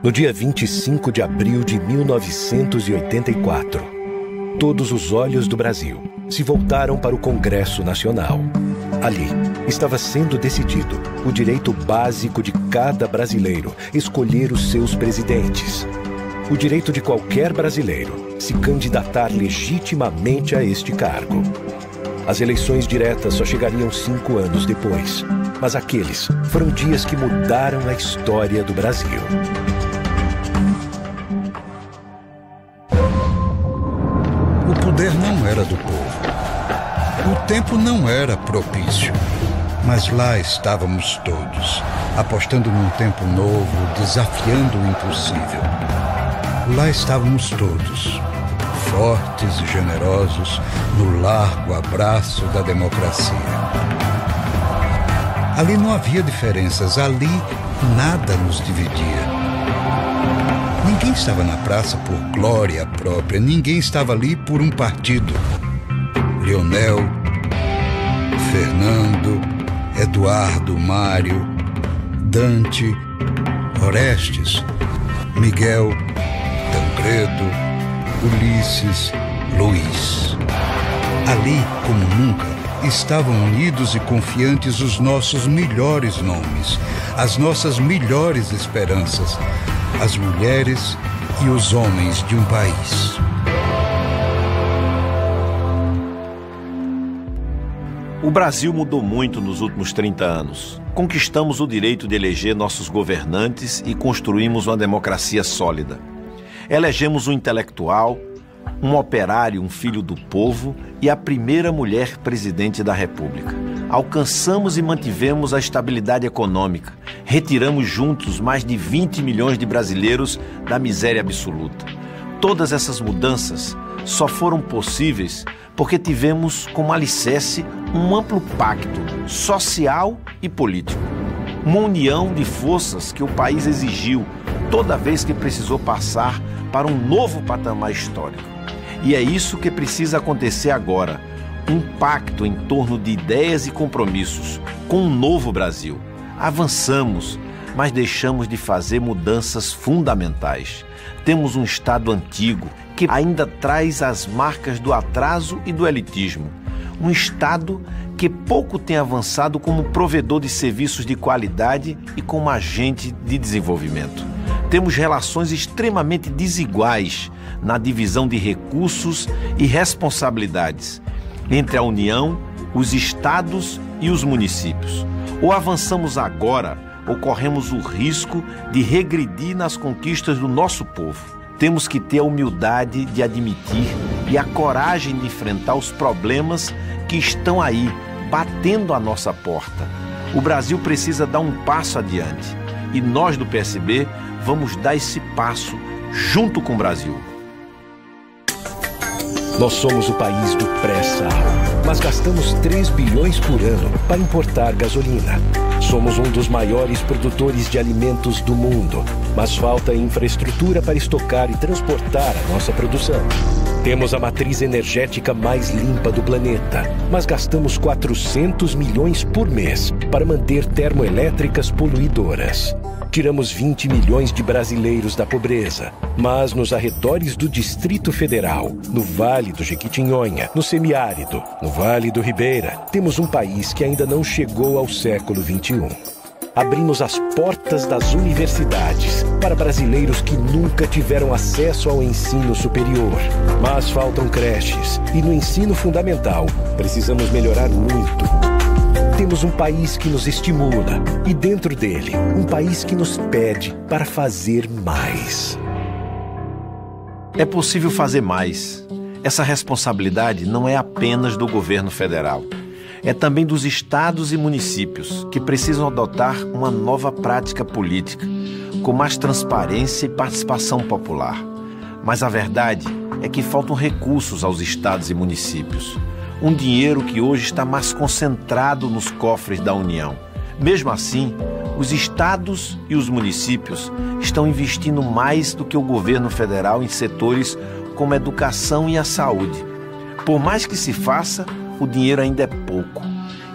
No dia 25 de abril de 1984, todos os olhos do Brasil se voltaram para o Congresso Nacional. Ali estava sendo decidido o direito básico de cada brasileiro escolher os seus presidentes. O direito de qualquer brasileiro se candidatar legitimamente a este cargo. As eleições diretas só chegariam 5 anos depois, mas aqueles foram dias que mudaram a história do Brasil. O poder não era do povo. O tempo não era propício. Mas lá estávamos todos, apostando num tempo novo, desafiando o impossível. Lá estávamos todos, fortes e generosos, no largo abraço da democracia. Ali não havia diferenças, ali nada nos dividia. Ninguém estava na praça por glória própria, ninguém estava ali por um partido. Leonel, Fernando, Eduardo, Mário, Dante, Orestes, Miguel, Tancredo, Ulisses, Luiz. Ali, como nunca, estavam unidos e confiantes os nossos melhores nomes, as nossas melhores esperanças, as mulheres e os homens de um país. O Brasil mudou muito nos últimos 30 anos. Conquistamos o direito de eleger nossos governantes e construímos uma democracia sólida. Elegemos um intelectual, um operário, um filho do povo e a primeira mulher presidente da República. Alcançamos e mantivemos a estabilidade econômica. Retiramos juntos mais de 20 milhões de brasileiros da miséria absoluta. Todas essas mudanças só foram possíveis porque tivemos como alicerce um amplo pacto social e político. Uma união de forças que o país exigiu toda vez que precisou passar para um novo patamar histórico. E é isso que precisa acontecer agora. Um pacto em torno de ideias e compromissos com um novo Brasil. Avançamos, mas deixamos de fazer mudanças fundamentais. Temos um Estado antigo que ainda traz as marcas do atraso e do elitismo. Um Estado que pouco tem avançado como provedor de serviços de qualidade e como agente de desenvolvimento. Temos relações extremamente desiguais na divisão de recursos e responsabilidades entre a União, os estados e os municípios. Ou avançamos agora, ou corremos o risco de regredir nas conquistas do nosso povo. Temos que ter a humildade de admitir e a coragem de enfrentar os problemas que estão aí, batendo à nossa porta. O Brasil precisa dar um passo adiante. E nós do PSB vamos dar esse passo junto com o Brasil. Nós somos o país do pré-sal, mas gastamos 3 bilhões por ano para importar gasolina. Somos um dos maiores produtores de alimentos do mundo, mas falta infraestrutura para estocar e transportar a nossa produção. Temos a matriz energética mais limpa do planeta, mas gastamos 400 milhões por mês para manter termoelétricas poluidoras. Tiramos 20 milhões de brasileiros da pobreza, mas nos arredores do Distrito Federal, no Vale do Jequitinhonha, no semiárido, no Vale do Ribeira, temos um país que ainda não chegou ao século XXI. Abrimos as portas das universidades para brasileiros que nunca tiveram acesso ao ensino superior. Mas faltam creches e no ensino fundamental precisamos melhorar muito. Temos um país que nos estimula e dentro dele, um país que nos pede para fazer mais. É possível fazer mais. Essa responsabilidade não é apenas do governo federal. É também dos estados e municípios que precisam adotar uma nova prática política, com mais transparência e participação popular. Mas a verdade é que faltam recursos aos estados e municípios. Um dinheiro que hoje está mais concentrado nos cofres da União. Mesmo assim, os estados e os municípios estão investindo mais do que o governo federal em setores como a educação e a saúde. Por mais que se faça, o dinheiro ainda é pouco.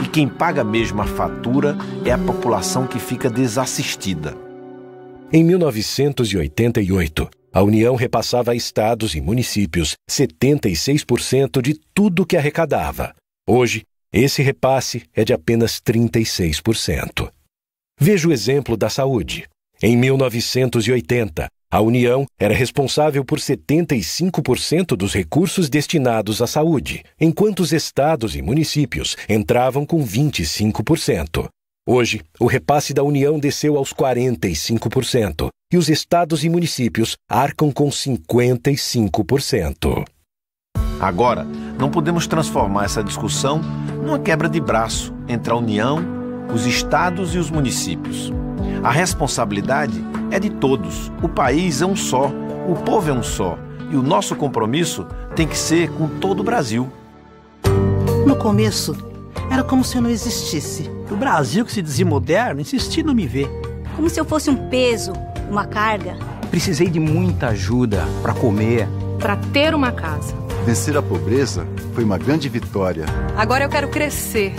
E quem paga mesmo a fatura é a população que fica desassistida. Em 1988, a União repassava a estados e municípios 76% de tudo que arrecadava. Hoje, esse repasse é de apenas 36%. Veja o exemplo da saúde. Em 1980, a União era responsável por 75% dos recursos destinados à saúde, enquanto os estados e municípios entravam com 25%. Hoje, o repasse da União desceu aos 45% e os estados e municípios arcam com 55%. Agora, não podemos transformar essa discussão numa quebra de braço entre a União, os estados e os municípios. A responsabilidade é de todos. O país é um só, o povo é um só. E o nosso compromisso tem que ser com todo o Brasil. No começo, era como se eu não existisse. O Brasil, que se dizia moderno, insistia em não me ver. Como se eu fosse um peso, uma carga. Precisei de muita ajuda para comer. Para ter uma casa. Vencer a pobreza foi uma grande vitória. Agora eu quero crescer.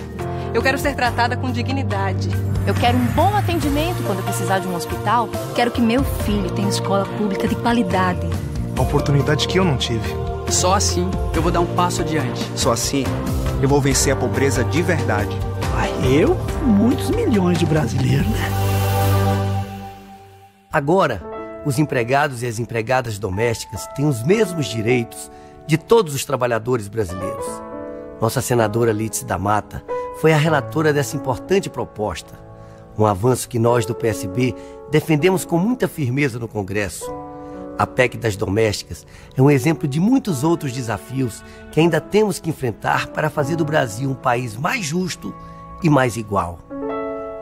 Eu quero ser tratada com dignidade. Eu quero um bom atendimento quando eu precisar de um hospital. Quero que meu filho tenha escola pública de qualidade. A oportunidade que eu não tive. Só assim eu vou dar um passo adiante. Só assim eu vou vencer a pobreza de verdade. Eu, muitos milhões de brasileiros, né? Agora, os empregados e as empregadas domésticas têm os mesmos direitos de todos os trabalhadores brasileiros. Nossa senadora Lídice da Mata foi a relatora dessa importante proposta, um avanço que nós do PSB defendemos com muita firmeza no Congresso. A PEC das domésticas é um exemplo de muitos outros desafios que ainda temos que enfrentar para fazer do Brasil um país mais justo e mais igual.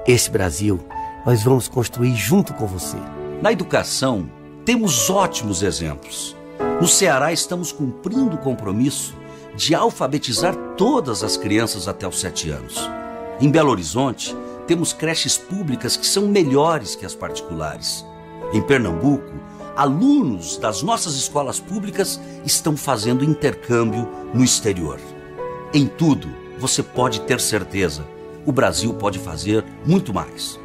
Esse Brasil nós vamos construir junto com você. Na educação, temos ótimos exemplos. No Ceará, estamos cumprindo o compromisso de alfabetizar todas as crianças até os 7 anos. Em Belo Horizonte, temos creches públicas que são melhores que as particulares. Em Pernambuco, alunos das nossas escolas públicas estão fazendo intercâmbio no exterior. Em tudo, você pode ter certeza, o Brasil pode fazer muito mais.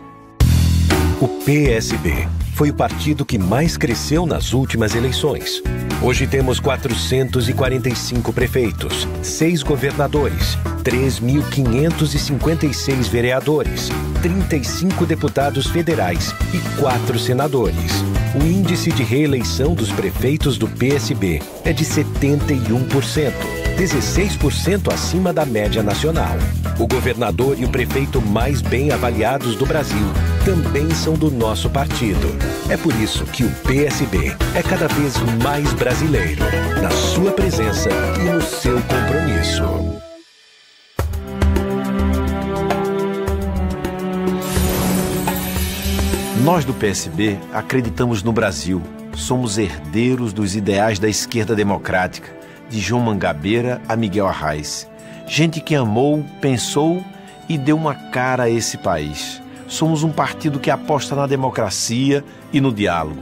O PSB foi o partido que mais cresceu nas últimas eleições. Hoje temos 445 prefeitos, 6 governadores, 3.556 vereadores, 35 deputados federais e 4 senadores. O índice de reeleição dos prefeitos do PSB é de 71%, 16% acima da média nacional. O governador e o prefeito mais bem avaliados do Brasil também são do nosso partido. É por isso que o PSB é cada vez mais brasileiro, na sua presença e no seu compromisso. Nós do PSB acreditamos no Brasil. Somos herdeiros dos ideais da esquerda democrática, de João Mangabeira a Miguel Arraes. Gente que amou, pensou e deu uma cara a esse país. Somos um partido que aposta na democracia e no diálogo,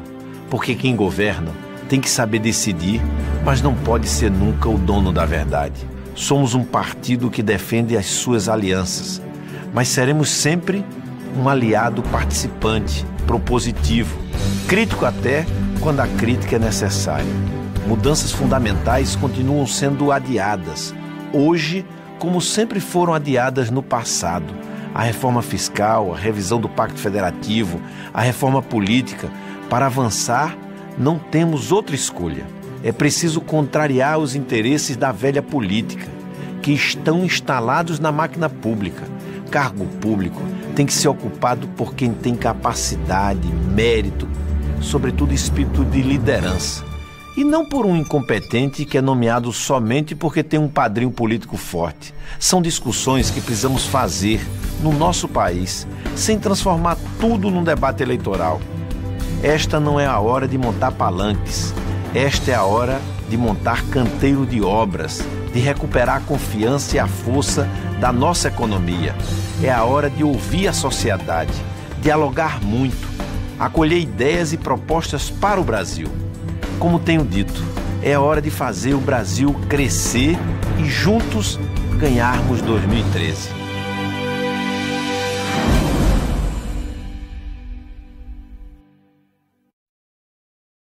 porque quem governa tem que saber decidir, mas não pode ser nunca o dono da verdade. Somos um partido que defende as suas alianças, mas seremos sempre um aliado participante, propositivo, crítico até quando a crítica é necessária. Mudanças fundamentais continuam sendo adiadas, hoje como sempre foram adiadas no passado. A reforma fiscal, a revisão do Pacto Federativo, a reforma política. Para avançar, não temos outra escolha. É preciso contrariar os interesses da velha política, que estão instalados na máquina pública. Cargo público tem que ser ocupado por quem tem capacidade, mérito, sobretudo espírito de liderança. E não por um incompetente que é nomeado somente porque tem um padrinho político forte. São discussões que precisamos fazer no nosso país, sem transformar tudo num debate eleitoral. Esta não é a hora de montar palanques. Esta é a hora de montar canteiro de obras, de recuperar a confiança e a força da nossa economia. É a hora de ouvir a sociedade, dialogar muito, acolher ideias e propostas para o Brasil. Como tenho dito, é hora de fazer o Brasil crescer e juntos ganharmos 2013.